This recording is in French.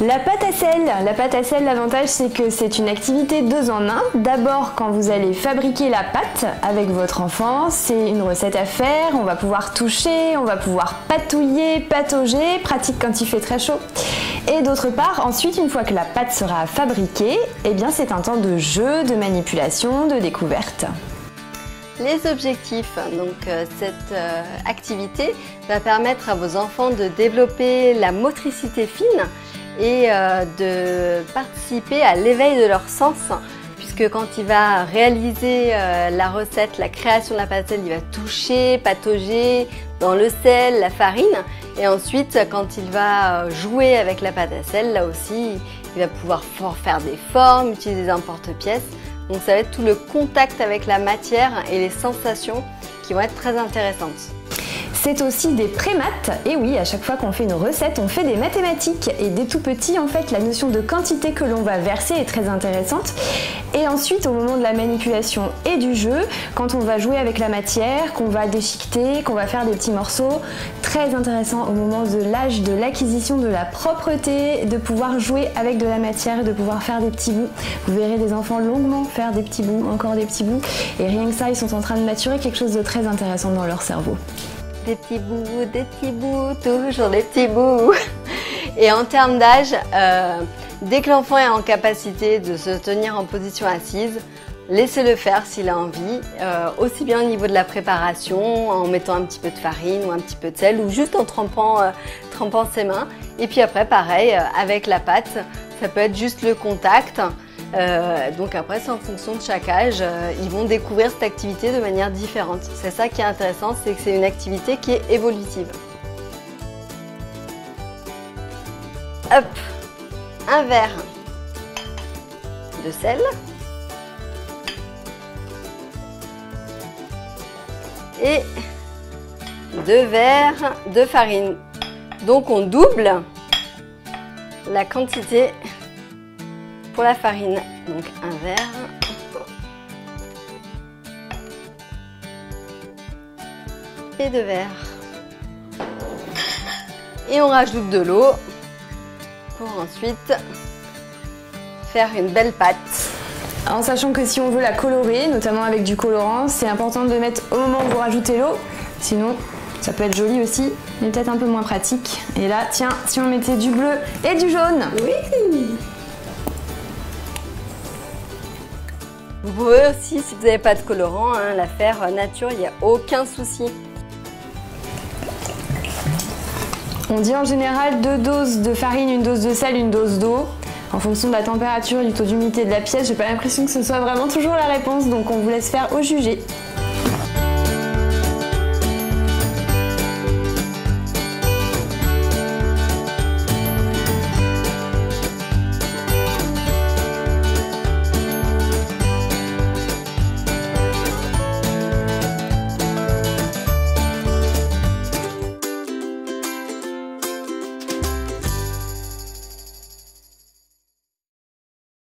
La pâte à sel. La pâte à sel, l'avantage c'est que c'est une activité 2 en 1. D'abord quand vous allez fabriquer la pâte avec votre enfant, c'est une recette à faire, on va pouvoir toucher, on va pouvoir patouiller, patauger, pratique quand il fait très chaud. Et d'autre part, ensuite une fois que la pâte sera fabriquée, eh bien c'est un temps de jeu, de manipulation, de découverte. Les objectifs, donc cette activité va permettre à vos enfants de développer la motricité fine et de participer à l'éveil de leurs sens, puisque quand il va réaliser la recette, la création de la pâte à sel, il va toucher, patauger dans le sel, la farine, et ensuite quand il va jouer avec la pâte à sel, là aussi il va pouvoir faire des formes, utiliser un porte-pièce. Donc ça va être tout le contact avec la matière et les sensations qui vont être très intéressantes. C'est aussi des pré-maths, et oui, à chaque fois qu'on fait une recette, on fait des mathématiques. Et dès tout petit, en fait, la notion de quantité que l'on va verser est très intéressante. Et ensuite, au moment de la manipulation et du jeu, quand on va jouer avec la matière, qu'on va déchiqueter, qu'on va faire des petits morceaux, très intéressant au moment de l'âge de l'acquisition de la propreté, de pouvoir jouer avec de la matière et de pouvoir faire des petits bouts. Vous verrez des enfants longuement faire des petits bouts, encore des petits bouts. Et rien que ça, ils sont en train de maturer quelque chose de très intéressant dans leur cerveau. Des petits bouts, toujours des petits bouts. Et en termes d'âge, dès que l'enfant est en capacité de se tenir en position assise, laissez-le faire s'il a envie, aussi bien au niveau de la préparation, en mettant un petit peu de farine ou un petit peu de sel, ou juste en trempant ses mains. Et puis après, pareil, avec la pâte, ça peut être juste le contact. Donc après, c'est en fonction de chaque âge, ils vont découvrir cette activité de manière différente. C'est ça qui est intéressant, c'est que c'est une activité qui est évolutive. Hop, un verre de sel. Et 2 verres de farine. Donc on double la quantité pour la farine. Donc un verre et 2 verres. Et on rajoute de l'eau pour ensuite faire une belle pâte. En sachant que si on veut la colorer, notamment avec du colorant, c'est important de mettre au moment où vous rajoutez l'eau. Sinon, ça peut être joli aussi, mais peut-être un peu moins pratique. Et là, tiens, si on mettait du bleu et du jaune. Oui. Vous pouvez aussi, si vous n'avez pas de colorant, la faire nature, il n'y a aucun souci. On dit en général 2 doses de farine, 1 dose de sel, 1 dose d'eau. En fonction de la température et du taux d'humidité de la pièce, j'ai pas l'impression que ce soit vraiment toujours la réponse, donc on vous laisse faire au jugé.